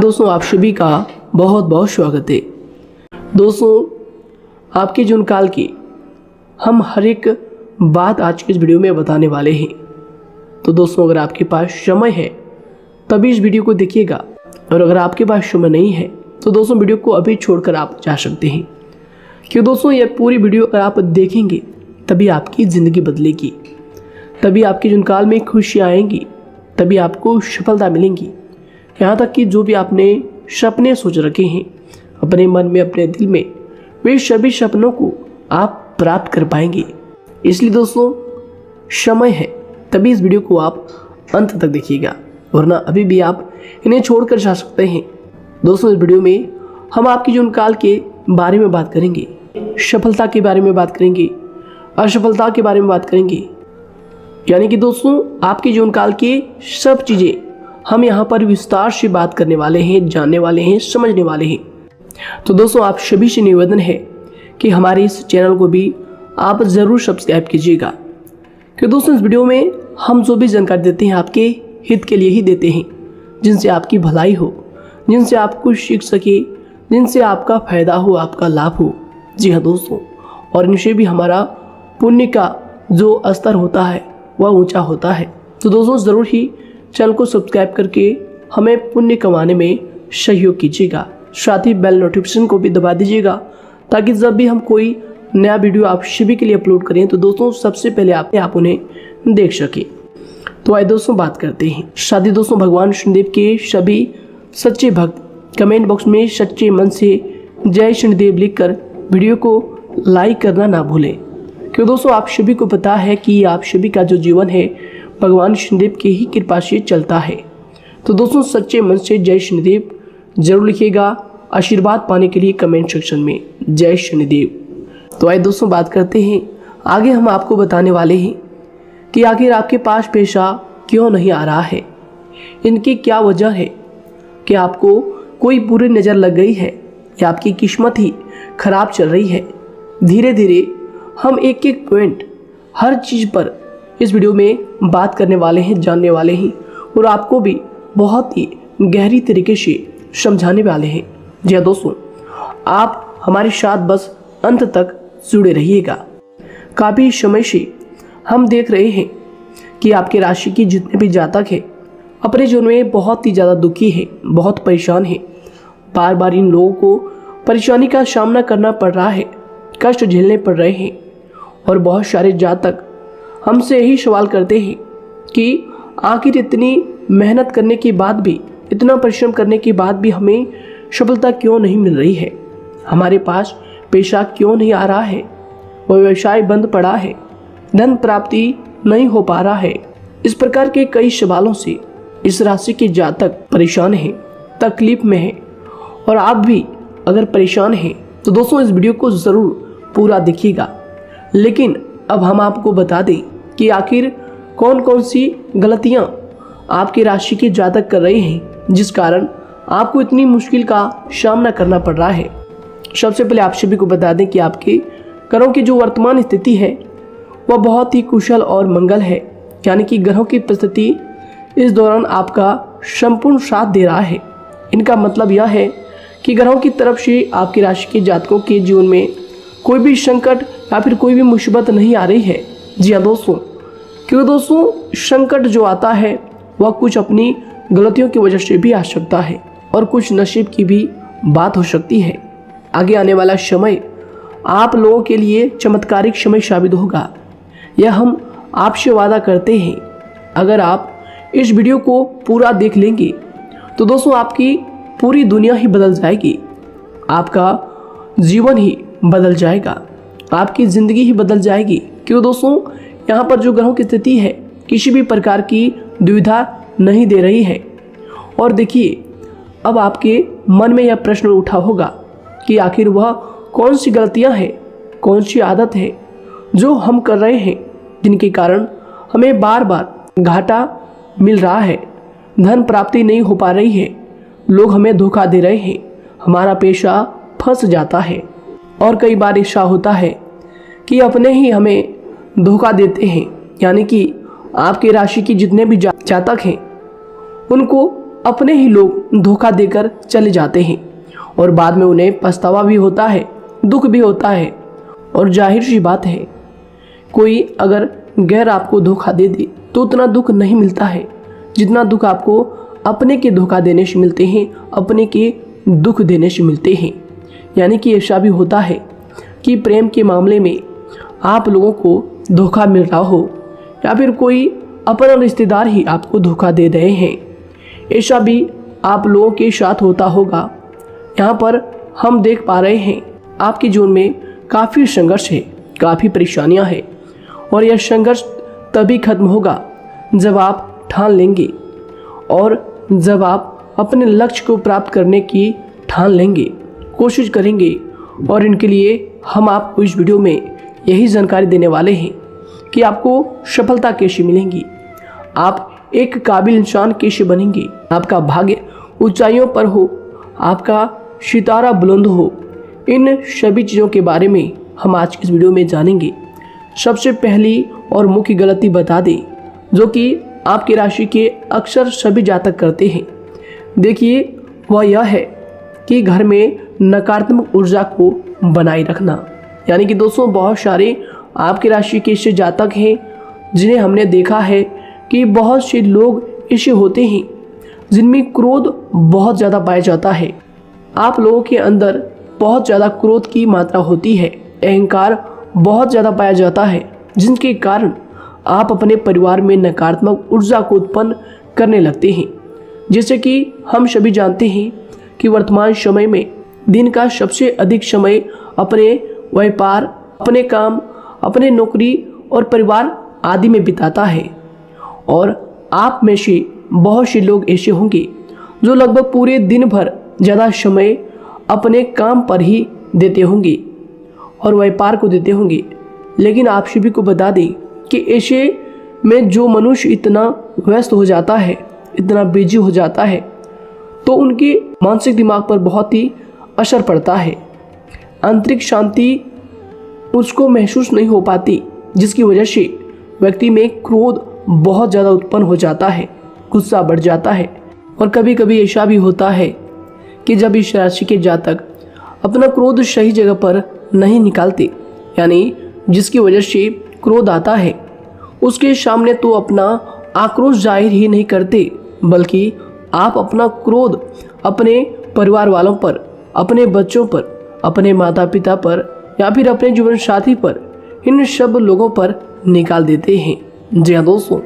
दोस्तों आप सभी का बहुत बहुत स्वागत है। दोस्तों आपके जीवन काल की हम हर एक बात आज के इस वीडियो में बताने वाले हैं। तो दोस्तों अगर आपके पास समय है तभी इस वीडियो को देखिएगा, और अगर आपके पास समय नहीं है तो दोस्तों वीडियो को अभी छोड़कर आप जा सकते हैं। क्योंकि दोस्तों यह पूरी वीडियो अगर आप देखेंगे तभी आपकी ज़िंदगी बदलेगी, तभी आपके जीवन काल में खुशियाँ आएंगी, तभी आपको सफलता मिलेंगी। यहाँ तक कि जो भी आपने सपने सोच रखे हैं अपने मन में, अपने दिल में, वे सभी सपनों को आप प्राप्त कर पाएंगे। इसलिए दोस्तों समय है तभी इस वीडियो को आप अंत तक देखिएगा, वरना अभी भी आप इन्हें छोड़कर जा सकते हैं। दोस्तों इस वीडियो में हम आपके जीवन काल के बारे में बात करेंगे, सफलता के बारे में बात करेंगे, असफलता के बारे में बात करेंगे, यानी कि दोस्तों आपके जीवन काल की सब चीज़ें हम यहाँ पर विस्तार से बात करने वाले हैं, जानने वाले हैं, समझने वाले हैं। तो दोस्तों आप सभी से निवेदन है कि हमारे इस चैनल को भी आप ज़रूर सब्सक्राइब कीजिएगा, कि दोस्तों इस वीडियो में हम जो भी जानकारी देते हैं आपके हित के लिए ही देते हैं, जिनसे आपकी भलाई हो, जिनसे आप कुछ सीख सके, जिनसे आपका फ़ायदा हो, आपका लाभ हो। जी हाँ दोस्तों, और इनसे भी हमारा पुण्य का जो स्तर होता है वह ऊंचा होता है। तो दोस्तों ज़रूर ही चैनल को सब्सक्राइब करके हमें पुण्य कमाने में सहयोग कीजिएगा। साथ ही बेल नोटिफिकेशन को भी दबा दीजिएगा, ताकि जब भी हम कोई नया वीडियो आप सभी के लिए अपलोड करें तो दोस्तों सबसे पहले आप उन्हें देख सकें। तो आइए दोस्तों बात करते हैं। साथ ही दोस्तों भगवान शनिदेव के सभी सच्चे भक्त कमेंट बॉक्स में सच्चे मन से जय शनिदेव लिखकर वीडियो को लाइक करना ना भूलें, क्योंकि दोस्तों आप सभी को पता है कि आप सभी का जो जीवन है भगवान शनिदेव की ही कृपा से चलता है। तो दोस्तों सच्चे मन से जय शनिदेव जरूर लिखिएगा, आशीर्वाद पाने के लिए कमेंट सेक्शन में जय शनिदेव। तो आइए दोस्तों बात करते हैं। आगे हम आपको बताने वाले हैं कि आखिर आपके पास पैसा क्यों नहीं आ रहा है, इनकी क्या वजह है, कि आपको कोई बुरी नज़र लग गई है या आपकी किस्मत ही खराब चल रही है। धीरे धीरे हम एक एक पॉइंट हर चीज़ पर इस वीडियो में बात करने वाले हैं, जानने वाले हैं, और आपको भी बहुत ही गहरी तरीके से समझाने वाले हैं। जी हाँ दोस्तों, आप हमारे साथ बस अंत तक जुड़े रहिएगा। काफ़ी समय से हम देख रहे हैं कि आपके राशि की जितने भी जातक हैं अपने जीवन में बहुत ही ज़्यादा दुखी है, बहुत परेशान है। बार बार इन लोगों को परेशानी का सामना करना पड़ रहा है, कष्ट झेलने पड़ रहे हैं। और बहुत सारे जातक हमसे यही सवाल करते हैं कि आखिर इतनी मेहनत करने के बाद भी, इतना परिश्रम करने के बाद भी हमें सफलता क्यों नहीं मिल रही है, हमारे पास पैसा क्यों नहीं आ रहा है, वह व्यवसाय बंद पड़ा है, धन प्राप्ति नहीं हो पा रहा है। इस प्रकार के कई सवालों से इस राशि के जातक परेशान हैं, तकलीफ में हैं। और आप भी अगर परेशान हैं तो दोस्तों इस वीडियो को ज़रूर पूरा देखिएगा। लेकिन अब हम आपको बता दें कि आखिर कौन कौन सी गलतियां आपकी राशि के जातक कर रहे हैं, जिस कारण आपको इतनी मुश्किल का सामना करना पड़ रहा है। सबसे पहले आप सभी को बता दें कि आपके ग्रहों की जो वर्तमान स्थिति है वह बहुत ही कुशल और मंगल है, यानी कि ग्रहों की परिस्थिति इस दौरान आपका संपूर्ण साथ दे रहा है। इनका मतलब यह है कि ग्रहों की तरफ से आपकी राशि के जातकों के जीवन में कोई भी संकट या फिर कोई भी मुसीबत नहीं आ रही है। जी हाँ दोस्तों, क्योंकि दोस्तों संकट जो आता है वह कुछ अपनी गलतियों की वजह से भी आ सकता है, और कुछ नसीब की भी बात हो सकती है। आगे आने वाला समय आप लोगों के लिए चमत्कारिक समय साबित होगा, यह हम आपसे वादा करते हैं। अगर आप इस वीडियो को पूरा देख लेंगे तो दोस्तों आपकी पूरी दुनिया ही बदल जाएगी, आपका जीवन ही बदल जाएगा, आपकी ज़िंदगी ही बदल जाएगी। क्यों दोस्तों यहाँ पर जो ग्रहों की स्थिति है किसी भी प्रकार की दुविधा नहीं दे रही है। और देखिए अब आपके मन में यह प्रश्न उठा होगा कि आखिर वह कौन सी गलतियाँ हैं, कौन सी आदत है जो हम कर रहे हैं, जिनके कारण हमें बार बार घाटा मिल रहा है, धन प्राप्ति नहीं हो पा रही है, लोग हमें धोखा दे रहे हैं, हमारा पैसा फंस जाता है। और कई बार ऐसा होता है कि अपने ही हमें धोखा देते हैं, यानी कि आपकी राशि की जितने भी जातक हैं उनको अपने ही लोग धोखा देकर चले जाते हैं और बाद में उन्हें पछतावा भी होता है, दुख भी होता है। और जाहिर सी बात है, कोई अगर गैर आपको धोखा दे दे तो उतना दुख नहीं मिलता है जितना दुख आपको अपने के धोखा देने से मिलते हैं, अपने के दुख देने से मिलते हैं। यानी कि ऐसा भी होता है कि प्रेम के मामले में आप लोगों को धोखा मिल रहा हो या फिर कोई अपना रिश्तेदार ही आपको धोखा दे रहे हैं, ऐसा भी आप लोगों के साथ होता होगा। यहाँ पर हम देख पा रहे हैं आपके जीवन में काफ़ी संघर्ष है, काफ़ी परेशानियाँ हैं और यह संघर्ष तभी खत्म होगा जब आप ठान लेंगे और जब आप अपने लक्ष्य को प्राप्त करने की ठान लेंगे, कोशिश करेंगे। और इनके लिए हम आपको इस वीडियो में यही जानकारी देने वाले हैं कि आपको सफलता कैसे मिलेंगी, आप एक काबिल इंसान कैसे बनेंगे, आपका भाग्य ऊंचाइयों पर हो, आपका सितारा बुलंद हो। इन सभी चीज़ों के बारे में हम आज की इस वीडियो में जानेंगे। सबसे पहली और मुख्य गलती बता दें जो कि आपकी राशि के अक्सर सभी जातक करते हैं, देखिए वह यह है कि घर में नकारात्मक ऊर्जा को बनाए रखना। यानी कि दोस्तों, बहुत सारे आपकी राशि के ऐसे जातक हैं जिन्हें हमने देखा है कि बहुत से लोग ऐसे होते हैं जिनमें क्रोध बहुत ज़्यादा पाया जाता है। आप लोगों के अंदर बहुत ज़्यादा क्रोध की मात्रा होती है, अहंकार बहुत ज़्यादा पाया जाता है, जिनके कारण आप अपने परिवार में नकारात्मक ऊर्जा को उत्पन्न करने लगते हैं। जैसे कि हम सभी जानते हैं कि वर्तमान समय में दिन का सबसे अधिक समय अपने व्यापार, अपने काम, अपने नौकरी और परिवार आदि में बिताता है। और आप में से बहुत से लोग ऐसे होंगे जो लगभग पूरे दिन भर ज़्यादा समय अपने काम पर ही देते होंगे और व्यापार को देते होंगे। लेकिन आप सभी को बता दें कि ऐसे में जो मनुष्य इतना व्यस्त हो जाता है, इतना बिजी हो जाता है, तो उनके मानसिक दिमाग पर बहुत ही असर पड़ता है। आंतरिक शांति उसको महसूस नहीं हो पाती, जिसकी वजह से व्यक्ति में क्रोध बहुत ज़्यादा उत्पन्न हो जाता है, गुस्सा बढ़ जाता है। और कभी कभी ऐसा भी होता है कि जब इस राशि के जातक अपना क्रोध सही जगह पर नहीं निकालते, यानी जिसकी वजह से क्रोध आता है, उसके सामने तो अपना आक्रोश जाहिर ही नहीं करते, बल्कि आप अपना क्रोध अपने परिवार वालों पर, अपने बच्चों पर, अपने माता पिता पर या फिर अपने जीवन साथी पर, इन सब लोगों पर निकाल देते हैं। जी हाँ दोस्तों,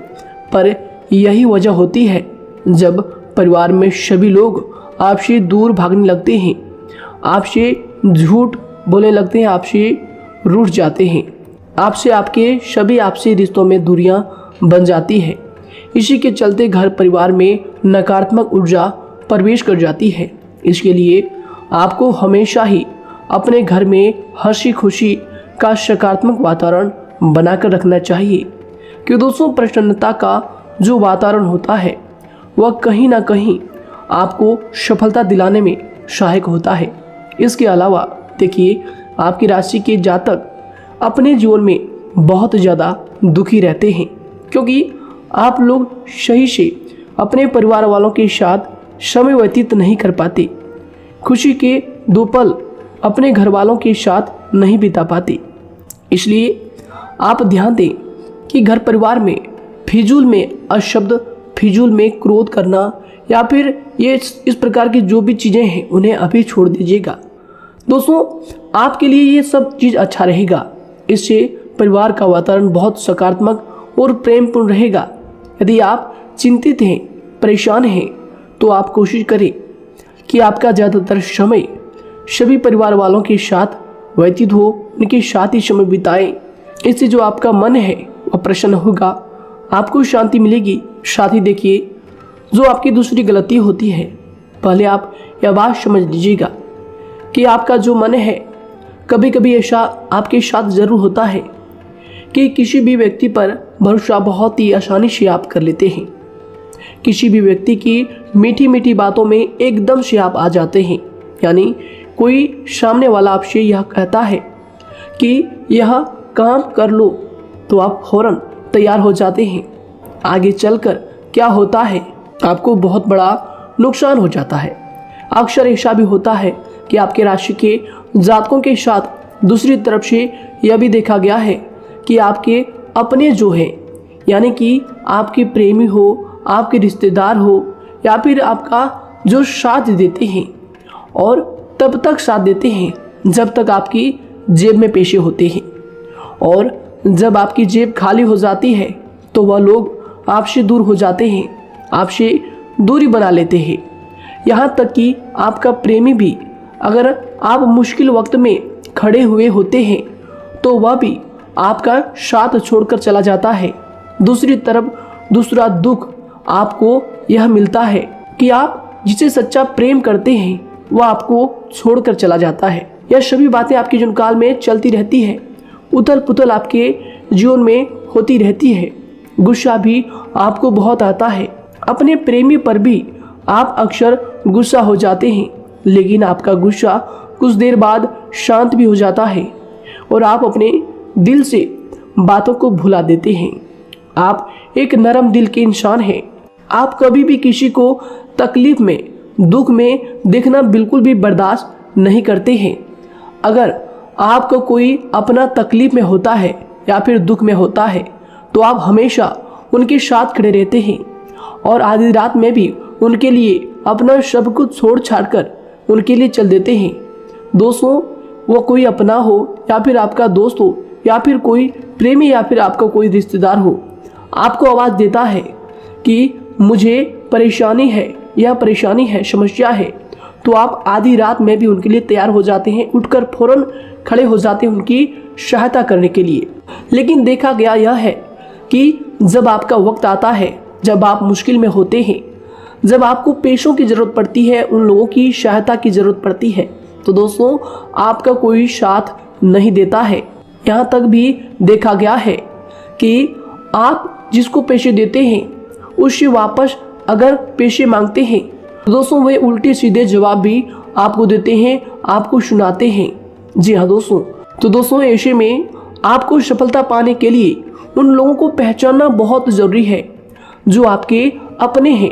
पर यही वजह होती है जब परिवार में सभी लोग आपसे दूर भागने लगते हैं, आपसे झूठ बोलने लगते हैं, आपसे रूठ जाते हैं, आपसे आपके सभी आपसी रिश्तों में दूरियां बन जाती है। इसी के चलते घर परिवार में नकारात्मक ऊर्जा प्रवेश कर जाती है। इसके लिए आपको हमेशा ही अपने घर में हंसी खुशी का सकारात्मक वातावरण बनाकर रखना चाहिए कि दोस्तों, प्रसन्नता का जो वातावरण होता है वह कहीं ना कहीं आपको सफलता दिलाने में सहायक होता है। इसके अलावा देखिए, आपकी राशि के जातक अपने जीवन में बहुत ज़्यादा दुखी रहते हैं क्योंकि आप लोग सही से अपने परिवार वालों के साथ समय व्यतीत नहीं कर पाते, खुशी के दो पल अपने घर वालों के साथ नहीं बिता पाते। इसलिए आप ध्यान दें कि घर परिवार में फिजूल में अशब्द, फिजूल में क्रोध करना या फिर ये इस प्रकार की जो भी चीज़ें हैं उन्हें अभी छोड़ दीजिएगा। दोस्तों, आपके लिए ये सब चीज़ अच्छा रहेगा। इससे परिवार का वातावरण बहुत सकारात्मक और प्रेमपूर्ण रहेगा। यदि आप चिंतित हैं, परेशान हैं, तो आप कोशिश करें कि आपका ज़्यादातर समय सभी परिवार वालों के साथ व्यतीत हो, उनके साथ ही समय बिताएं। इससे जो आपका मन है वह प्रसन्न होगा, आपको शांति मिलेगी। साथ ही देखिए, जो आपकी दूसरी गलती होती है, पहले आप यह बात समझ लीजिएगा कि आपका जो मन है, कभी कभी ऐसा आपके साथ ज़रूर होता है कि किसी भी व्यक्ति पर भरोसा बहुत ही आसानी से आप कर लेते हैं। किसी भी व्यक्ति की मीठी मीठी बातों में एकदम से आप आ जाते हैं। यानी कोई सामने वाला आपसे यह कहता है कि यह काम कर लो तो आप फौरन तैयार हो जाते हैं। आगे चलकर क्या होता है, आपको बहुत बड़ा नुकसान हो जाता है। अक्सर ऐसा भी होता है कि आपके राशि के जातकों के साथ दूसरी तरफ से यह भी देखा गया है कि आपके अपने जो हैं, यानी कि आपके प्रेमी हो, आपके रिश्तेदार हो, या फिर आपका जो साथ देते हैं और तब तक साथ देते हैं जब तक आपकी जेब में पैसे होते हैं, और जब आपकी जेब खाली हो जाती है तो वह लोग आपसे दूर हो जाते हैं, आपसे दूरी बना लेते हैं। यहाँ तक कि आपका प्रेमी भी, अगर आप मुश्किल वक्त में खड़े हुए होते हैं तो वह भी आपका साथ छोड़कर चला जाता है। दूसरी तरफ दूसरा दुख आपको यह मिलता है कि आप जिसे सच्चा प्रेम करते हैं वह आपको छोड़कर चला जाता है। यह सभी बातें आपके जीवन काल में चलती रहती है। उथल पुथल आपके जीवन में होती रहती है। गुस्सा भी आपको बहुत आता है। अपने प्रेमी पर भी आप अक्सर गुस्सा हो जाते हैं, लेकिन आपका गुस्सा कुछ देर बाद शांत भी हो जाता है और आप अपने दिल से बातों को भुला देते हैं। आप एक नरम दिल के इंसान हैं। आप कभी भी किसी को तकलीफ में, दुख में देखना बिल्कुल भी बर्दाश्त नहीं करते हैं। अगर आपको कोई अपना तकलीफ में होता है या फिर दुख में होता है तो आप हमेशा उनके साथ खड़े रहते हैं और आधी रात में भी उनके लिए अपना सब कुछ छोड़ छाड़ कर उनके लिए चल देते हैं। दोस्तों, वो कोई अपना हो या फिर आपका दोस्त हो या फिर कोई प्रेमी या फिर आपका कोई रिश्तेदार हो, आपको आवाज़ देता है कि मुझे परेशानी है, यह परेशानी है, समस्या है, तो आप आधी रात में भी उनके लिए तैयार हो जाते हैं, उठकर फौरन खड़े हो जाते हैं उनकी सहायता करने के लिए। लेकिन देखा गया यह है कि जब आपका वक्त आता है, जब आप मुश्किल में होते हैं, जब आपको पैसों की ज़रूरत पड़ती है, उन लोगों की सहायता की ज़रूरत पड़ती है, तो दोस्तों आपका कोई साथ नहीं देता है। यहाँ तक भी देखा गया है कि आप जिसको पैसे देते हैं उससे वापस अगर पैसे मांगते हैं तो दोस्तों वे उल्टे सीधे जवाब भी आपको देते हैं, आपको सुनाते हैं। जी हाँ दोस्तों, तो दोस्तों ऐसे में आपको सफलता पाने के लिए उन लोगों को पहचानना बहुत ज़रूरी है जो आपके अपने हैं,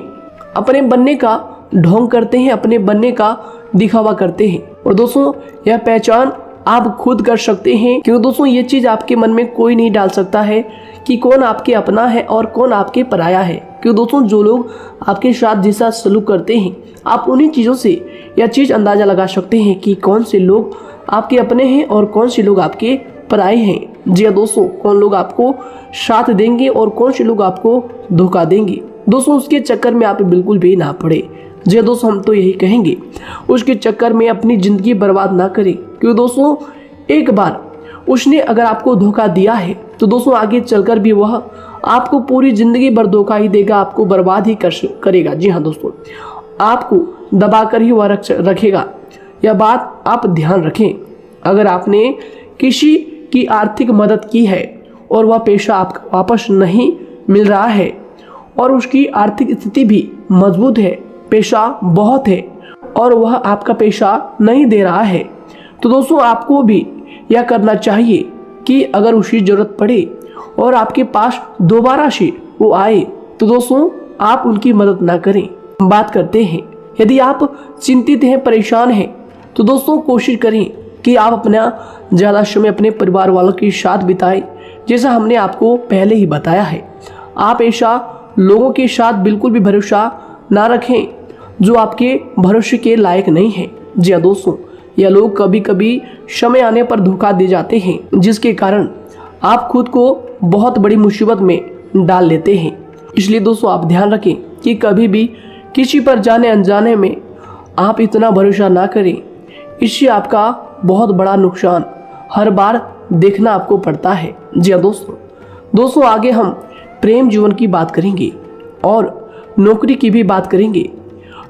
अपने बनने का ढोंग करते हैं, अपने बनने का दिखावा करते हैं। और दोस्तों यह पहचान आप खुद कर सकते हैं, क्योंकि दोस्तों ये चीज़ आपके मन में कोई नहीं डाल सकता है कि कौन आपके अपना है और कौन आपके पराया है। क्योंकि दोस्तों जो लोग आपके साथ जैसा सलूक करते हैं, आप उन्हीं चीज़ों से यह चीज़ अंदाज़ा लगा सकते हैं कि कौन से लोग आपके अपने हैं और कौन से लोग आपके पराए हैं। जी हाँ दोस्तों, कौन लोग आपको साथ देंगे और कौन से लोग आपको धोखा देंगे। दोस्तों उसके चक्कर में आप बिल्कुल भी ना पड़े। जी हाँ दोस्तों, हम तो यही कहेंगे उसके चक्कर में अपनी ज़िंदगी बर्बाद ना करें, क्योंकि दोस्तों एक बार उसने अगर आपको धोखा दिया है तो दोस्तों आगे चलकर भी वह आपको पूरी ज़िंदगी भर धोखा ही देगा, आपको बर्बाद ही करेगा। जी हाँ दोस्तों, आपको दबा कर ही वह रखेगा। यह बात आप ध्यान रखें। अगर आपने किसी की आर्थिक मदद की है और वह पैसा आपको वापस नहीं मिल रहा है और उसकी आर्थिक स्थिति भी मजबूत है, पैसा बहुत है और वह आपका पैसा नहीं दे रहा है, तो दोस्तों आपको भी यह करना चाहिए कि अगर उसकी ज़रूरत पड़े और आपके पास दोबारा से वो आए तो दोस्तों आप उनकी मदद ना करें। बात करते हैं, यदि आप चिंतित हैं, परेशान हैं, तो दोस्तों कोशिश करें कि आप अपना ज़्यादा समय अपने परिवार वालों के साथ बिताएं, जैसा हमने आपको पहले ही बताया है। आप ऐसा लोगों के साथ बिल्कुल भी भरोसा ना रखें जो आपके भरोसे के लायक नहीं है। जी हाँ दोस्तों, यह लोग कभी कभी समय आने पर धोखा दे जाते हैं, जिसके कारण आप खुद को बहुत बड़ी मुसीबत में डाल लेते हैं। इसलिए दोस्तों आप ध्यान रखें कि कभी भी किसी पर जाने अनजाने में आप इतना भरोसा ना करें, इससे आपका बहुत बड़ा नुकसान हर बार देखना आपको पड़ता है। जी हाँ दोस्तों आगे हम प्रेम जीवन की बात करेंगे और नौकरी की भी बात करेंगे।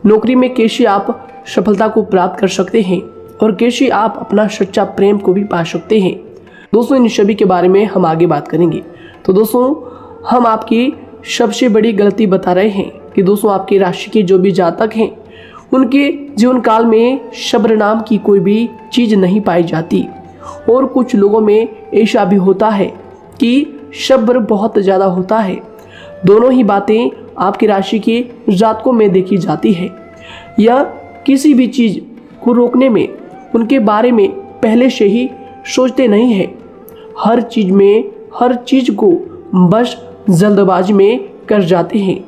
नौकरी में कैसे आप सफलता को प्राप्त कर सकते हैं और कैसे आप अपना सच्चा प्रेम को भी पा सकते हैं। दोस्तों इन सभी के बारे में हम आगे बात करेंगे। तो दोस्तों हम आपकी सबसे बड़ी गलती बता रहे हैं कि दोस्तों आपकी राशि के जो भी जातक हैं उनके जीवन काल में सब्र नाम की कोई भी चीज़ नहीं पाई जाती, और कुछ लोगों में ऐसा भी होता है कि सब्र बहुत ज़्यादा होता है। दोनों ही बातें आपकी राशि के जातकों में देखी जाती है। या किसी भी चीज़ को रोकने में उनके बारे में पहले से ही सोचते नहीं हैं। हर चीज़ को बस जल्दबाजी में कर जाते हैं।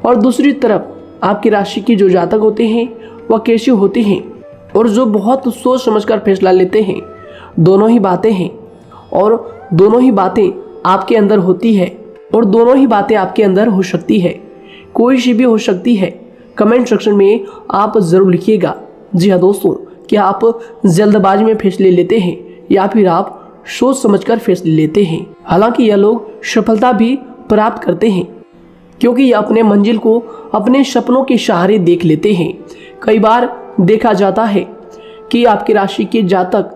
और दूसरी तरफ आपकी राशि के जो जातक होते हैं वह कैसे होते हैं और जो बहुत सोच समझकर फैसला लेते हैं। दोनों ही बातें हैं और दोनों ही बातें आपके अंदर होती है और दोनों ही बातें आपके अंदर हो सकती है। कोई सी भी हो सकती है। कमेंट सेक्शन में आप ज़रूर लिखिएगा। जी हाँ दोस्तों, क्या आप जल्दबाजी में फैसले लेते हैं या फिर आप सोच समझकर फैसले लेते हैं। हालांकि यह लोग सफलता भी प्राप्त करते हैं क्योंकि यह अपने मंजिल को अपने सपनों के सहारे देख लेते हैं। कई बार देखा जाता है कि आपकी राशि के जातक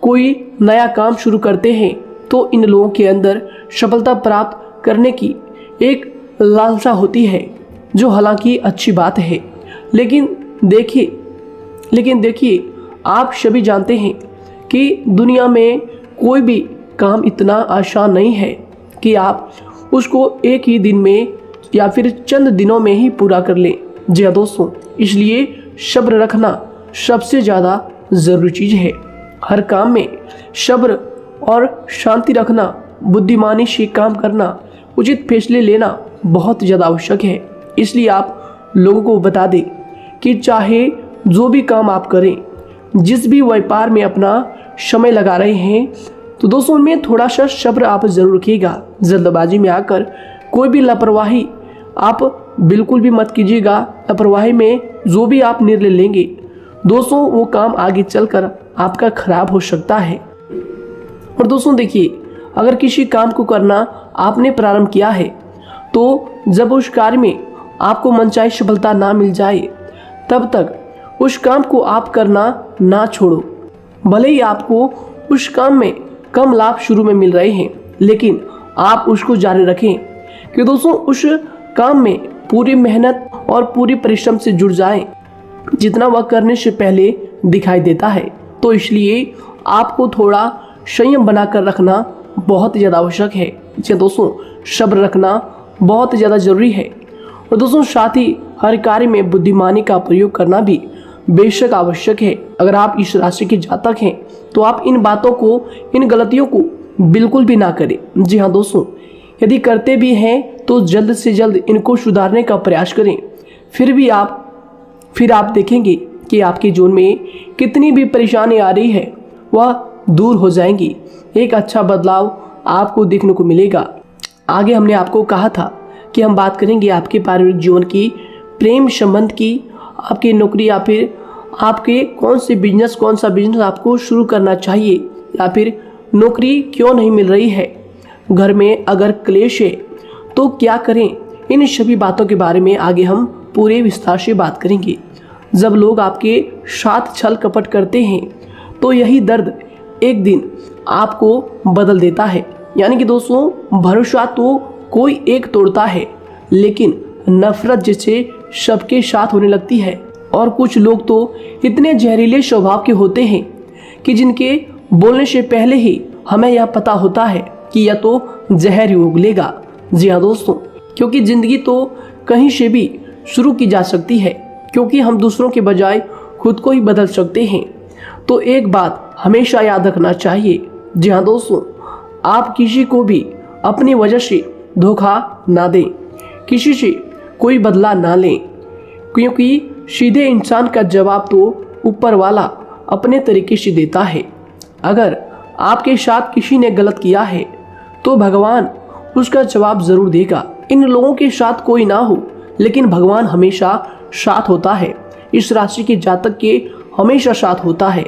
कोई नया काम शुरू करते हैं तो इन लोगों के अंदर सफलता प्राप्त करने की एक लालसा होती है, जो हालांकि अच्छी बात है। लेकिन देखिए आप सभी जानते हैं कि दुनिया में कोई भी काम इतना आसान नहीं है कि आप उसको एक ही दिन में या फिर चंद दिनों में ही पूरा कर लें। जी हाँ दोस्तों, इसलिए सब्र रखना सबसे ज़्यादा ज़रूरी चीज़ है। हर काम में सब्र और शांति रखना, बुद्धिमानी से काम करना, उचित फैसले लेना बहुत ज़्यादा आवश्यक है। इसलिए आप लोगों को बता दें कि चाहे जो भी काम आप करें, जिस भी व्यापार में अपना समय लगा रहे हैं, तो दोस्तों उनमें थोड़ा सा सब्र आप ज़रूर रखिएगा। जल्दबाजी में आकर कोई भी लापरवाही आप बिल्कुल भी मत कीजिएगा। लापरवाही में जो भी आप निर्णय लेंगे दोस्तों, वो काम आगे चलकर आपका खराब हो सकता है। और दोस्तों देखिए, अगर किसी काम को करना आपने प्रारंभ किया है तो जब उस कार्य में आपको मनचाही सफलता ना मिल जाए तब तक उस काम को आप करना ना छोड़ो। भले ही आपको उस काम में कम लाभ शुरू में मिल रहे हैं, लेकिन आप उसको जारी रखें कि दोस्तों उस काम में पूरी मेहनत और पूरी परिश्रम से जुड़ जाएं, जितना वह करने से पहले दिखाई देता है। तो इसलिए आपको थोड़ा संयम बनाकर रखना बहुत ज़्यादा आवश्यक है। जी दोस्तों, सब्र रखना बहुत ज़्यादा ज़रूरी है। और दोस्तों साथ ही हर कार्य में बुद्धिमानी का प्रयोग करना भी बेशक आवश्यक है। अगर आप इस राशि के जातक हैं तो आप इन बातों को, इन गलतियों को बिल्कुल भी ना करें। जी हाँ दोस्तों, यदि करते भी हैं तो जल्द से जल्द इनको सुधारने का प्रयास करें। फिर आप देखेंगे कि आपके जीवन में कितनी भी परेशानी आ रही है वह दूर हो जाएंगी। एक अच्छा बदलाव आपको देखने को मिलेगा। आगे हमने आपको कहा था कि हम बात करेंगे आपके पारिवारिक जीवन की, प्रेम संबंध की, आपकी नौकरी या फिर आपके कौन सा बिजनेस आपको शुरू करना चाहिए या फिर नौकरी क्यों नहीं मिल रही है, घर में अगर क्लेश है तो क्या करें। इन सभी बातों के बारे में आगे हम पूरे विस्तार से बात करेंगे। जब लोग आपके साथ छल कपट करते हैं तो यही दर्द एक दिन आपको बदल देता है। यानी कि दोस्तों, भरोसा तो कोई एक तोड़ता है, लेकिन नफरत जैसे सबके साथ होने लगती है। और कुछ लोग तो इतने जहरीले स्वभाव के होते हैं कि जिनके बोलने से पहले ही हमें यह पता होता है कि यह तो जहर ही उगलेगा। जी हाँ दोस्तों, क्योंकि ज़िंदगी तो कहीं से भी शुरू की जा सकती है, क्योंकि हम दूसरों के बजाय खुद को ही बदल सकते हैं। तो एक बात हमेशा याद रखना चाहिए। जी हाँ दोस्तों, आप किसी को भी अपनी वजह से धोखा ना दें, किसी से कोई बदला ना लें, क्योंकि सीधे इंसान का जवाब तो ऊपर वाला अपने तरीके से देता है। अगर आपके साथ किसी ने गलत किया है तो भगवान उसका जवाब ज़रूर देगा। इन लोगों के साथ कोई ना हो, लेकिन भगवान हमेशा साथ होता है। इस राशि के जातक के हमेशा साथ होता है।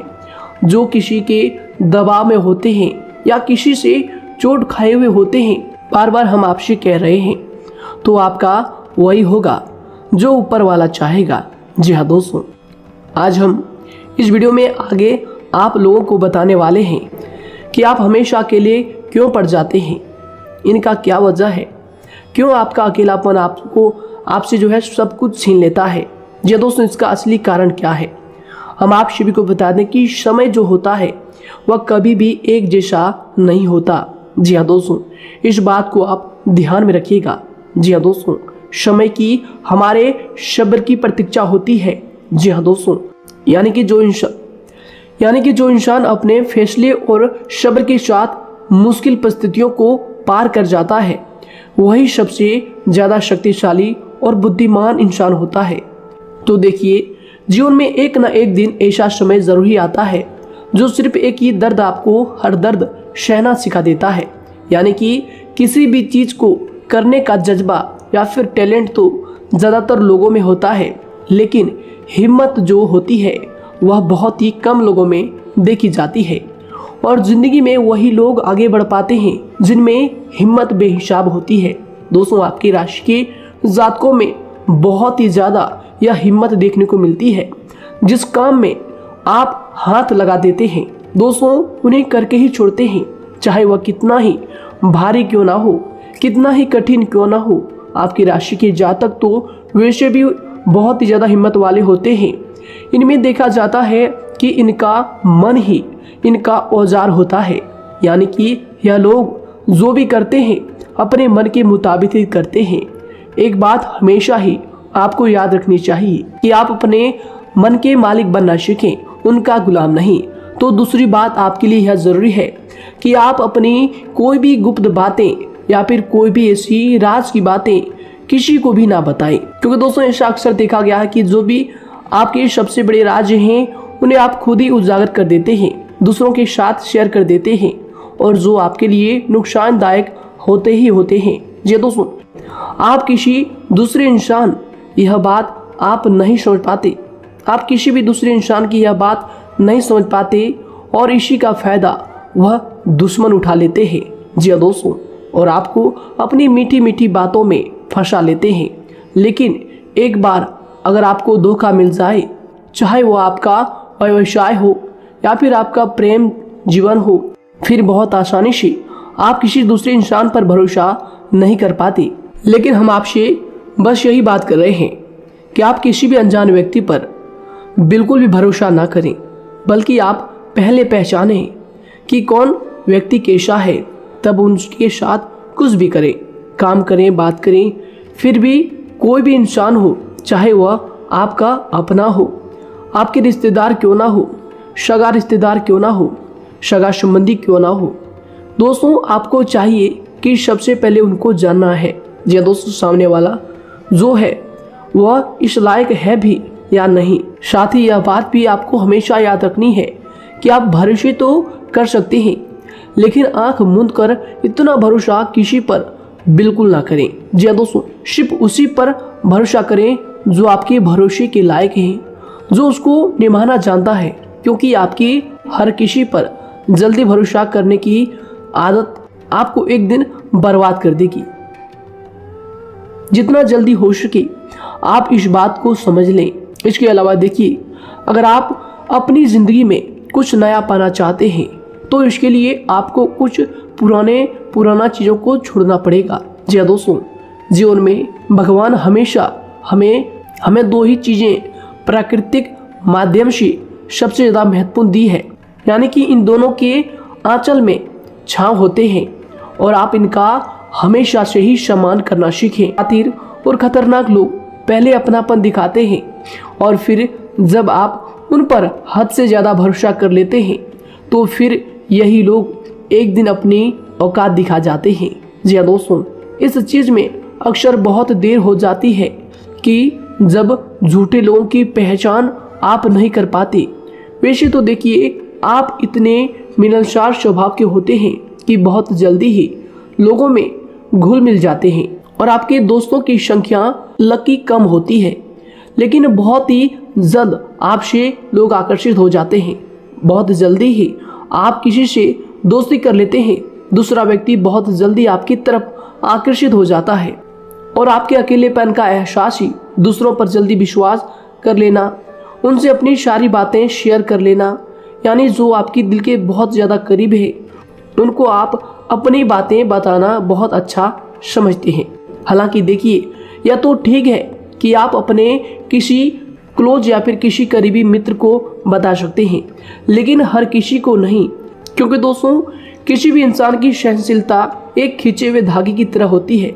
जो किसी के दबाव में होते हैं या किसी से चोट खाए हुए होते हैं, बार बार हम आपसे कह रहे हैं, तो आपका वही होगा जो ऊपर वाला चाहेगा। जी हाँ दोस्तों, आज हम इस वीडियो में आगे आप लोगों को बताने वाले हैं कि आप हमेशा अकेले क्यों पड़ जाते हैं, इनका क्या वजह है, क्यों आपका अकेलापन आपसे जो है सब कुछ छीन लेता है। जी दोस्तों, इसका असली कारण क्या है हम आप सभी को बता दें कि समय जो होता है वह कभी भी एक जैसा नहीं होता। जी हाँ दोस्तों, इस बात को आप ध्यान में रखिएगा। जी हाँ दोस्तों, समय की हमारे सब्र की प्रतीक्षा होती है। जी हाँ दोस्तों, यानी कि जो इंसान अपने फैसले और सब्र के साथ मुश्किल परिस्थितियों को पार कर जाता है, वही सबसे ज़्यादा शक्तिशाली और बुद्धिमान इंसान होता है। तो देखिए, जीवन में एक ना एक दिन ऐसा समय ज़रूर ही आता है जो सिर्फ एक ही दर्द आपको हर दर्द सहना सिखा देता है। यानी कि किसी भी चीज़ को करने का जज्बा या फिर टैलेंट तो ज़्यादातर लोगों में होता है, लेकिन हिम्मत जो होती है वह बहुत ही कम लोगों में देखी जाती है। और ज़िंदगी में वही लोग आगे बढ़ पाते हैं जिनमें हिम्मत बेहिसाब होती है। दोस्तों, आपकी राशि के जातकों में बहुत ही ज़्यादा यह हिम्मत देखने को मिलती है। जिस काम में आप हाथ लगा देते हैं दोस्तों, उन्हें करके ही छोड़ते हैं, चाहे वह कितना ही भारी क्यों ना हो, कितना ही कठिन क्यों ना हो। आपकी राशि के जातक तो वैसे भी बहुत ही ज़्यादा हिम्मत वाले होते हैं। इनमें देखा जाता है कि इनका मन ही इनका औजार होता है। यानी कि यह लोग जो भी करते हैं अपने मन के मुताबिक ही करते हैं। एक बात हमेशा ही आपको याद रखनी चाहिए कि आप अपने मन के मालिक बनना सीखें, उनका गुलाम नहीं। तो दूसरी बात आपके लिए यह ज़रूरी है कि आप अपनी कोई भी गुप्त बातें या फिर कोई भी ऐसी राज की बातें किसी को भी ना बताएं, क्योंकि दोस्तों ऐसा अक्सर देखा गया है कि जो भी आपके सबसे बड़े राज हैं उन्हें आप खुद ही उजागर कर देते हैं, दूसरों के साथ शेयर कर देते हैं, और जो आपके लिए नुकसानदायक होते ही होते हैं। जी दोस्तों, आप किसी दूसरे इंसान यह बात आप नहीं समझ पाते, आप किसी भी दूसरे इंसान की यह बात नहीं समझ पाते, और इसी का फायदा वह दुश्मन उठा लेते हैं। जी हाँ दोस्तों, और आपको अपनी मीठी मीठी बातों में फंसा लेते हैं। लेकिन एक बार अगर आपको धोखा मिल जाए, चाहे वो आपका व्यवसाय हो या फिर आपका प्रेम जीवन हो, फिर बहुत आसानी से आप किसी दूसरे इंसान पर भरोसा नहीं कर पाते। लेकिन हम आपसे बस यही बात कर रहे हैं कि आप किसी भी अनजान व्यक्ति पर बिल्कुल भी भरोसा ना करें, बल्कि आप पहले पहचानें कि कौन व्यक्ति कैसा है, तब उनके साथ कुछ भी करें, काम करें, बात करें। फिर भी कोई भी इंसान हो, चाहे वह आपका अपना हो, आपके रिश्तेदार क्यों ना हो, सगा रिश्तेदार क्यों ना हो, सगा संबंधी क्यों ना हो, दोस्तों आपको चाहिए कि सबसे पहले उनको जानना है या दोस्तों सामने वाला जो है वह इस लायक है भी या नहीं। साथ ही यह बात भी आपको हमेशा याद रखनी है कि आप भरोसे तो कर सकते हैं, लेकिन आंख मूंद कर इतना भरोसा किसी पर बिल्कुल ना करें। जी दोस्तों, सिर्फ उसी पर भरोसा करें जो आपके भरोसे के लायक है, जो उसको निभाना जानता है, क्योंकि आपकी हर किसी पर जल्दी भरोसा करने की आदत आपको एक दिन बर्बाद कर देगी। जितना जल्दी हो सके आप इस बात को समझ लें। इसके अलावा देखिए, अगर आप अपनी ज़िंदगी में कुछ नया पाना चाहते हैं तो इसके लिए आपको कुछ पुराना चीज़ों को छोड़ना पड़ेगा। जी दोस्तों, जीवन में भगवान हमेशा हमें दो ही चीज़ें प्राकृतिक माध्यम से सबसे ज़्यादा महत्वपूर्ण दी है, यानी कि इन दोनों के आंचल में छांव होते हैं, और आप इनका हमेशा से ही सम्मान करना सीखें। शातिर और खतरनाक लोग पहले अपनापन दिखाते हैं, और फिर जब आप उन पर हद से ज़्यादा भरोसा कर लेते हैं तो फिर यही लोग एक दिन अपनी औकात दिखा जाते हैं। जी हाँ दोस्तों, इस चीज़ में अक्सर बहुत देर हो जाती है कि जब झूठे लोगों की पहचान आप नहीं कर पाते। वैसे तो देखिए, आप इतने मिलनसार स्वभाव के होते हैं कि बहुत जल्दी ही लोगों में घुल मिल जाते हैं, और आपके दोस्तों की संख्या लकी कम होती है, लेकिन बहुत ही जल्द आपसे लोग आकर्षित हो जाते हैं। बहुत जल्दी ही आप किसी से दोस्ती कर लेते हैं, दूसरा व्यक्ति बहुत जल्दी आपकी तरफ आकर्षित हो जाता है, और आपके अकेलेपन का एहसास ही दूसरों पर जल्दी विश्वास कर लेना, उनसे अपनी सारी बातें शेयर कर लेना, यानी जो आपकी दिल के बहुत ज़्यादा करीब है उनको आप अपनी बातें बताना बहुत अच्छा समझते हैं। हालांकि देखिए, यह तो ठीक है कि आप अपने किसी क्लोज या फिर किसी करीबी मित्र को बता सकते हैं, लेकिन हर किसी को नहीं, क्योंकि दोस्तों किसी भी इंसान की सहनशीलता एक खींचे हुए धागे की तरह होती है,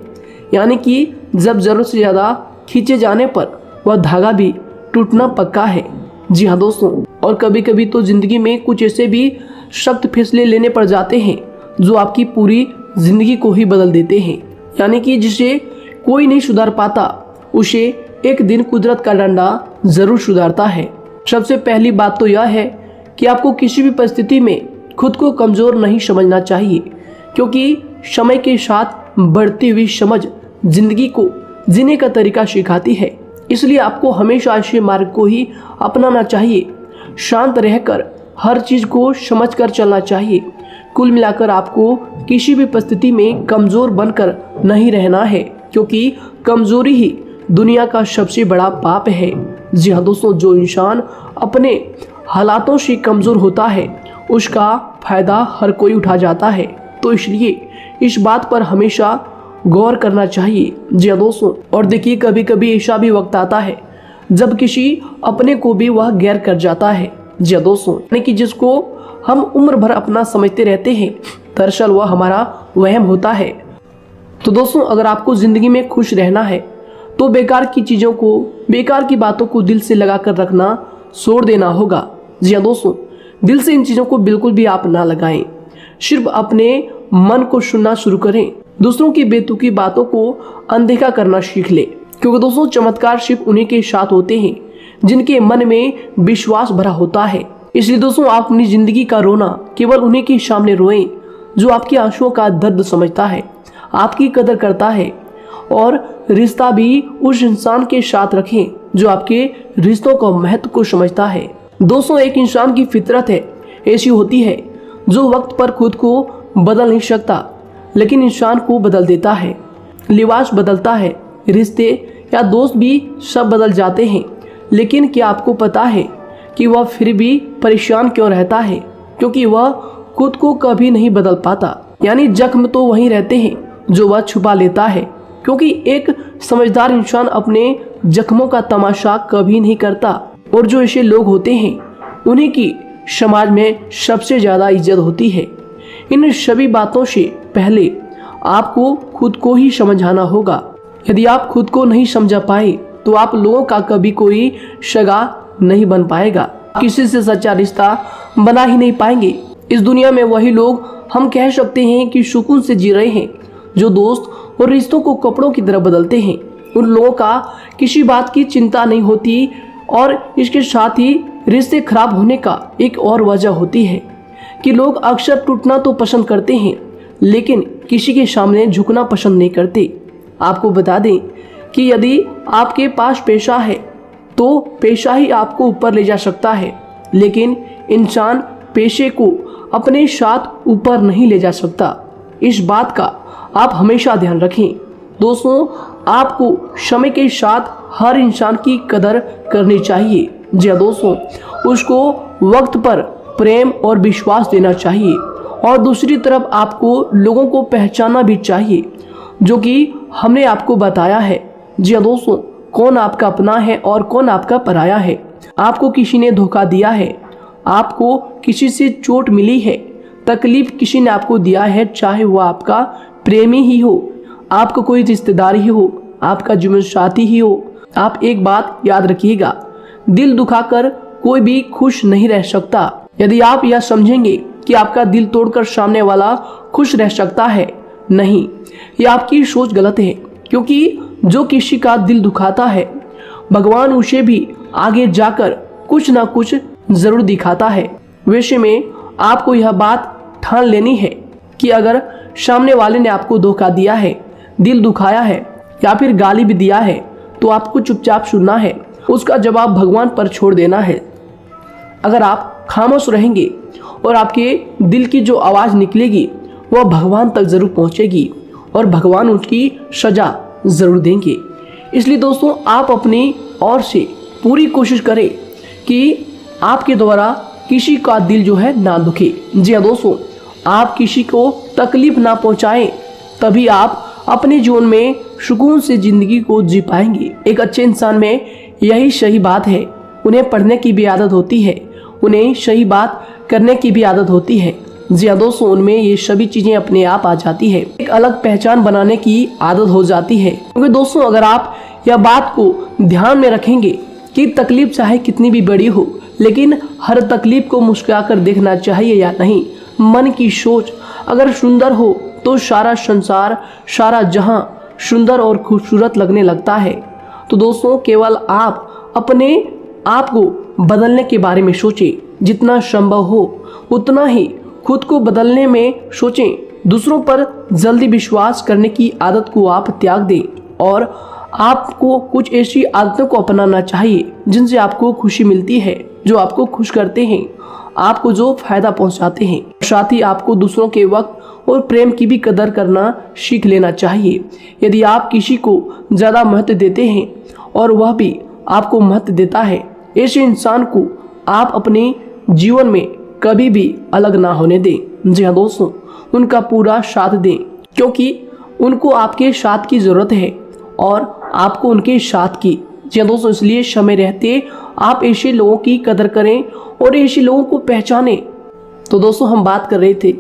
यानी कि जब ज़रूरत से ज़्यादा खींचे जाने पर वह धागा भी टूटना पक्का है। जी हाँ दोस्तों, और कभी कभी तो जिंदगी में कुछ ऐसे भी सख्त फैसले लेने पड़ जाते हैं जो आपकी पूरी जिंदगी को ही बदल देते हैं। यानी कि जिसे कोई नहीं सुधार पाता उसे एक दिन कुदरत का डंडा जरूर सुधारता है। सबसे पहली बात तो यह है कि आपको किसी भी परिस्थिति में खुद को कमजोर नहीं समझना चाहिए, क्योंकि समय के साथ बढ़ती हुई समझ जिंदगी को जीने का तरीका सिखाती है। इसलिए आपको हमेशा ऐसे मार्ग को ही अपनाना चाहिए। शांत रहकर हर चीज को समझकर चलना चाहिए। कुल मिलाकर आपको किसी भी परिस्थिति में कमजोर बनकर नहीं रहना है, क्योंकि कमजोरी ही दुनिया का सबसे बड़ा पाप है। जी हाँ दोस्तों, जो इंसान अपने हालातों से कमजोर होता है उसका फायदा हर कोई उठा जाता है। तो इसलिए इस बात पर हमेशा गौर करना चाहिए। जी हाँ दोस्तों, और देखिए कभी कभी ऐसा भी वक्त आता है जब किसी अपने को भी वह गैर कर जाता है। जी हाँ दोस्तों, यानी कि जिसको हम उम्र भर अपना समझते रहते हैं, दरअसल वह हमारा वहम होता है। तो दोस्तों, अगर आपको जिंदगी में खुश रहना है तो बेकार की चीजों को, बेकार की बातों को दिल से लगा कर रखना छोड़ देना होगा। जी हाँ दोस्तों, दिल से इन चीजों को बिल्कुल भी आप ना लगाएं। सिर्फ अपने मन को सुनना शुरू करें। दूसरों की बेतुकी बातों को अनदेखा करना सीख ले, क्योंकि दोस्तों चमत्कार सिर्फ उन्हीं के साथ होते हैं जिनके मन में विश्वास भरा होता है। इसलिए दोस्तों, आप अपनी जिंदगी का रोना केवल उन्हीं के सामने रोएं जो आपके आंसुओं का दर्द समझता है, आपकी कदर करता है, और रिश्ता भी उस इंसान के साथ रखें जो आपके रिश्तों का महत्व को समझता है। दोस्तों, एक इंसान की फितरत है, ऐसी होती है जो वक्त पर खुद को बदल नहीं सकता लेकिन इंसान को बदल देता है। लिबास बदलता है, रिश्ते या दोस्त भी सब बदल जाते हैं, लेकिन क्या आपको पता है कि वह फिर भी परेशान क्यों रहता है? क्योंकि वह खुद को कभी नहीं बदल पाता। यानी जख्म तो वहीं रहते हैं जो वह छुपा लेता है, क्योंकि एक समझदार इंसान अपने जख्मों का तमाशा कभी नहीं करता, और जो ऐसे लोग होते हैं उन्हीं की समाज में सबसे ज्यादा इज्जत होती है। इन सभी बातों से पहले आपको खुद को ही समझाना होगा। यदि आप खुद को नहीं समझा पाए तो आप लोगों का कभी कोई सगा नहीं बन पाएगा, किसी से सच्चा रिश्ता बना ही नहीं पाएंगे। इस दुनिया में वही लोग हम कह सकते हैं कि सुकून से जी रहे हैं जो दोस्त और रिश्तों को कपड़ों की तरह बदलते हैं। उन लोगों का किसी बात की चिंता नहीं होती, और इसके साथ ही रिश्ते खराब होने का एक और वजह होती है कि लोग अक्सर टूटना तो पसंद करते हैं लेकिन किसी के सामने झुकना पसंद नहीं करते। आपको बता दें कि यदि आपके पास पैसा है तो पैसा ही आपको ऊपर ले जा सकता है, लेकिन इंसान पैसे को अपने साथ ऊपर नहीं ले जा सकता। इस बात का आप हमेशा ध्यान रखें। दोस्तों, आपको समय के साथ हर इंसान की कदर करनी चाहिए। जी हाँ दोस्तों, उसको वक्त पर प्रेम और विश्वास देना चाहिए, और दूसरी तरफ आपको लोगों को पहचानना भी चाहिए जो कि हमने आपको बताया है। जी हाँ दोस्तों, कौन आपका अपना है और कौन आपका पराया है। आपको किसी ने धोखा दिया है, आपको किसी से चोट मिली है, तकलीफ किसी ने आपको दिया है, चाहे वह आपका प्रेमी ही हो, आपका कोई रिश्तेदार ही हो, आपका जीवन साथी ही हो। आप एक बात याद रखिएगा, दिल दुखाकर कोई भी खुश नहीं रह सकता। यदि आप यह समझेंगे कि आपका दिल तोड़कर सामने वाला खुश रह सकता है, नहीं, यह आपकी सोच गलत है, क्योंकि जो किसी का दिल दुखाता है भगवान उसे भी आगे जाकर कुछ ना कुछ जरूर दिखाता है। वैसे में आपको यह बात ठान लेनी है कि अगर सामने वाले ने आपको धोखा दिया है, दिल दुखाया है या फिर गाली भी दिया है, तो आपको चुपचाप सुनना है, उसका जवाब भगवान पर छोड़ देना है। अगर आप खामोश रहेंगे और आपके दिल की जो आवाज़ निकलेगी वह भगवान तक जरूर पहुंचेगी और भगवान उसकी सजा ज़रूर देंगे। इसलिए दोस्तों, आप अपनी ओर से पूरी कोशिश करें कि आपके द्वारा किसी का दिल जो है ना दुखे। जी हाँ दोस्तों, आप किसी को तकलीफ ना पहुंचाएं, तभी आप अपने जीवन में सुकून से ज़िंदगी को जी पाएंगे। एक अच्छे इंसान में यही सही बात है, उन्हें पढ़ने की भी आदत होती है, उन्हें सही बात करने की भी आदत होती है। जी हाँ दोस्तों, उनमें ये सभी चीज़ें अपने आप आ जाती है, एक अलग पहचान बनाने की आदत हो जाती है। क्योंकि दोस्तों, अगर आप यह बात को ध्यान में रखेंगे कि तकलीफ चाहे कितनी भी बड़ी हो, लेकिन हर तकलीफ को मुस्कुराकर देखना चाहिए या नहीं। मन की सोच अगर सुंदर हो तो सारा संसार, सारा जहां सुंदर और खूबसूरत लगने लगता है। तो दोस्तों केवल आप अपने आप को बदलने के बारे में सोचें, जितना संभव हो उतना ही खुद को बदलने में सोचें। दूसरों पर जल्दी विश्वास करने की आदत को आप त्याग दें और आपको कुछ ऐसी आदतों को अपनाना चाहिए जिनसे आपको खुशी मिलती है, जो आपको खुश करते हैं, आपको जो फायदा पहुंचाते हैं। साथ ही आपको दूसरों के वक्त और प्रेम की भी कदर करना सीख लेना चाहिए। यदि आप किसी को ज़्यादा महत्व देते हैं और वह भी आपको महत्व देता है, ऐसे इंसान को आप अपने जीवन में कभी भी अलग ना होने दें। जी हाँ दोस्तों, उनका पूरा साथ दें, क्योंकि उनको आपके साथ की ज़रूरत है और आपको उनके साथ की। जी हाँ दोस्तों, इसलिए समय रहते आप ऐसे लोगों की कदर करें और ऐसे लोगों को पहचानें। तो दोस्तों हम बात कर रहे थे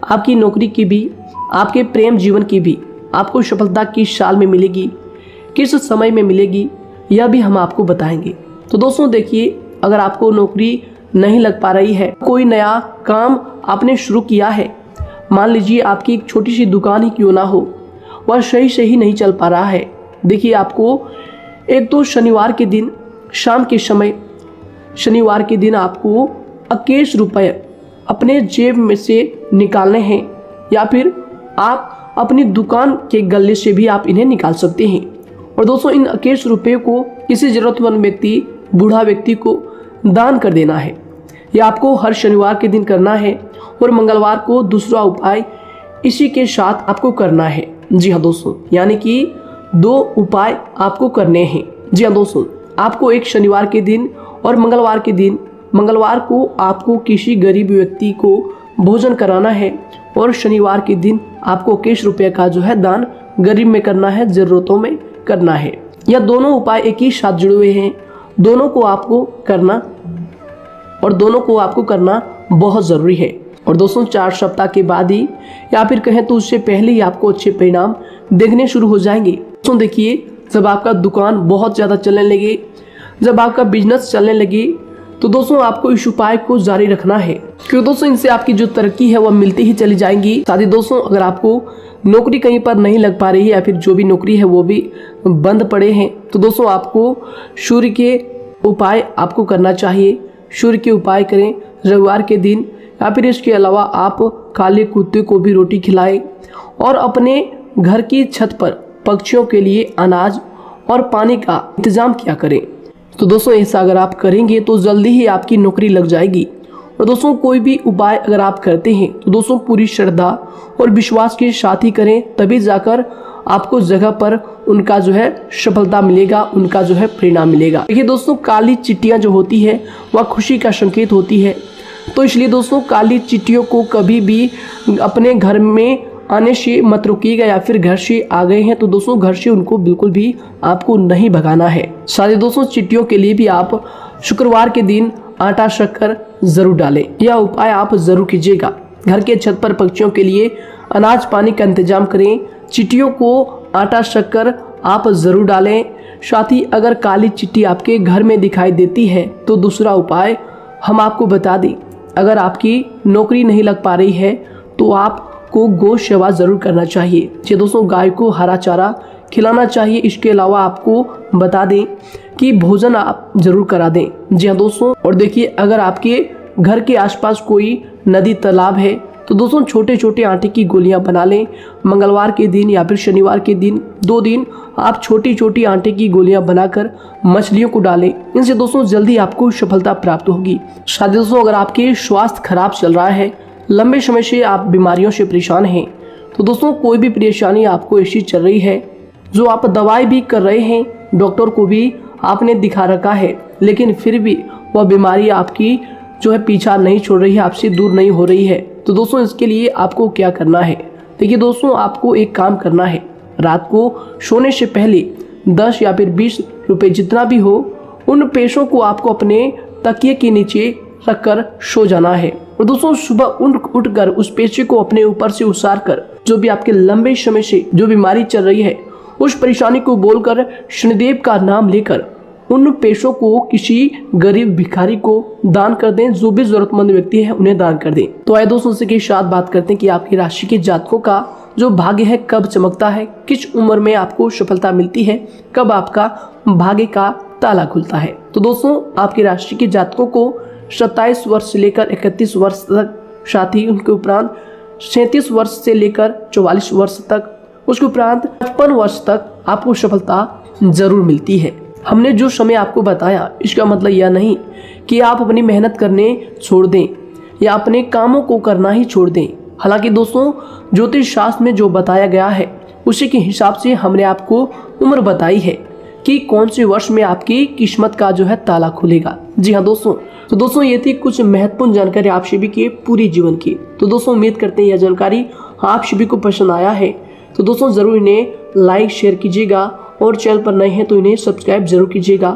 आपकी नौकरी की भी, आपके प्रेम जीवन की भी। आपको सफलता किस साल में मिलेगी, किस समय में मिलेगी, यह भी हम आपको बताएंगे। तो दोस्तों देखिए, अगर आपको नौकरी नहीं लग पा रही है, कोई नया काम आपने शुरू किया है, मान लीजिए आपकी एक छोटी सी दुकान ही क्यों ना हो, वह सही से ही नहीं चल पा रहा है। देखिए आपको एक तो शनिवार के दिन शाम के समय, शनिवार के दिन आपको 21 रुपये अपने जेब में से निकालने हैं, या फिर आप अपनी दुकान के गले से भी आप इन्हें निकाल सकते हैं। और दोस्तों इन 21 रुपये को किसी ज़रूरतमंद व्यक्ति, बूढ़ा व्यक्ति को दान कर देना है। यह आपको हर शनिवार के दिन करना है और मंगलवार को दूसरा उपाय इसी के साथ आपको करना है। जी हाँ दोस्तों, यानी कि 2 उपाय आपको करने हैं। जी हाँ दोस्तों, आपको एक शनिवार के दिन और मंगलवार के दिन, मंगलवार को आपको किसी गरीब व्यक्ति को भोजन कराना है और शनिवार के दिन आपको 21 रुपये का जो है दान गरीब में करना है, ज़रूरतों में करना है। यह दोनों उपाय एक ही साथ जुड़े हुए हैं, दोनों को आपको करना और दोनों को आपको करना बहुत ज़रूरी है। और दोस्तों 4 सप्ताह के बाद ही, या फिर कहें तो उससे पहले ही आपको अच्छे परिणाम देखने शुरू हो जाएंगे। दोस्तों देखिए, जब आपका दुकान बहुत ज़्यादा चलने लगे, जब आपका बिजनेस चलने लगे, तो दोस्तों आपको इस उपाय को जारी रखना है, क्योंकि दोस्तों इनसे आपकी जो तरक्की है वह मिलती ही चली जाएंगी। साथ ही दोस्तों अगर आपको नौकरी कहीं पर नहीं लग पा रही है, या फिर जो भी नौकरी है वो भी बंद पड़े हैं, तो दोस्तों आपको सूर्य के उपाय आपको करना चाहिए। सूर्य के उपाय करें रविवार के दिन, या फिर इसके अलावा आप काले कुत्ते को भी रोटी खिलाएं और अपने घर की छत पर पक्षियों के लिए अनाज और पानी का इंतजाम किया करें। तो दोस्तों ऐसा अगर आप करेंगे तो जल्दी ही आपकी नौकरी लग जाएगी। और दोस्तों कोई भी उपाय अगर आप करते हैं तो दोस्तों पूरी श्रद्धा और विश्वास के साथ ही करें, तभी जाकर आपको जगह पर उनका जो है सफलता मिलेगा, उनका जो है परिणाम मिलेगा। देखिए दोस्तों, काली चिट्टियाँ जो होती है वह खुशी का संकेत होती है, तो इसलिए दोस्तों काली चिट्टियों को कभी भी अपने घर में आने से मत रोकिएगा, या फिर घर से आ गए हैं तो दोस्तों घर से उनको बिल्कुल भी आपको नहीं भगाना है। साथ ही दोस्तों चिट्टियों के लिए भी आप शुक्रवार के दिन आटा शक्कर जरूर डालें, यह उपाय आप जरूर कीजिएगा। घर के छत पर पक्षियों के लिए अनाज पानी का इंतजाम करें, चिट्टियों को आटा शक्कर आप जरूर डालें। साथ ही अगर काली चिट्टी आपके घर में दिखाई देती है तो दूसरा उपाय हम आपको बता दें, अगर आपकी नौकरी नहीं लग पा रही है तो आपको गौ सेवा जरूर करना चाहिए। जी दोस्तों, गाय को हरा चारा खिलाना चाहिए। इसके अलावा आपको बता दें कि भोजन आप जरूर करा दें। जी हाँ दोस्तों, और देखिए अगर आपके घर के आसपास कोई नदी तालाब है तो दोस्तों छोटे छोटे आटे की गोलियां बना लें। मंगलवार के दिन या फिर शनिवार के दिन 2 दिन आप छोटी छोटी आटे की गोलियां बनाकर मछलियों को डालें। इनसे दोस्तों जल्दी आपको सफलता प्राप्त होगी। साथ ही दोस्तों अगर आपके स्वास्थ्य खराब चल रहा है, लंबे समय से आप बीमारियों से परेशान हैं, तो दोस्तों कोई भी परेशानी आपको ऐसी चल रही है जो आप दवाई भी कर रहे हैं, डॉक्टर को भी आपने दिखा रखा है, लेकिन फिर भी वह बीमारी आपकी जो है पीछा नहीं छोड़ रही है, आपसे दूर नहीं हो रही है, तो दोस्तों इसके लिए आपको क्या करना है। देखिए दोस्तों, आपको एक काम करना है, रात को सोने से पहले 10 या फिर 20 रुपए जितना भी हो, उन पैसों को आपको अपने तकिए के नीचे रखकर सो जाना है। और दोस्तों सुबह उठकर उस पैसे को अपने ऊपर से उतार कर, जो भी आपके लंबे समय से जो बीमारी चल रही है उस परेशानी को बोलकर शनिदेव का नाम लेकर उन पैसों को किसी गरीब भिखारी को दान कर दें, जो भी जरूरतमंद व्यक्ति है उन्हें दान कर दें। तो आइए दोस्तों इसी के साथ बात करते हैं कि आपकी राशि के जातकों का जो भाग्य है कब चमकता है, किस उम्र में आपको सफलता मिलती है, कब आपका भाग्य का ताला खुलता है। तो दोस्तों आपकी राशि के जातकों को 27 वर्ष से लेकर 31 वर्ष तक, साथ ही उनके उपरांत 37 वर्ष से लेकर 44 वर्ष तक, उसके उपरांत 55 वर्ष तक आपको सफलता जरूर मिलती है। हमने जो समय आपको बताया इसका मतलब यह नहीं कि आप अपनी मेहनत करने छोड़ दें या अपने कामों को करना ही छोड़ दें। हालांकि दोस्तों ज्योतिष शास्त्र में जो बताया गया है उसी के हिसाब से हमने आपको उम्र बताई है कि कौन से वर्ष में आपकी किस्मत का जो है ताला खुलेगा। जी हाँ दोस्तों, तो दोस्तों ये थी कुछ महत्वपूर्ण जानकारी आप सभी के पूरे जीवन की। तो दोस्तों उम्मीद करते हैं यह जानकारी आप सभी को पसंद आया है। तो दोस्तों जरूर इन्हें लाइक शेयर कीजिएगा और चैनल पर नए हैं तो इन्हें सब्सक्राइब जरूर कीजिएगा,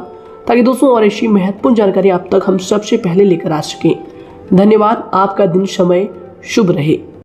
ताकि दोस्तों और ऐसी महत्वपूर्ण जानकारी आप तक हम सबसे पहले लेकर आ सकें। धन्यवाद। आपका दिन समय शुभ रहे।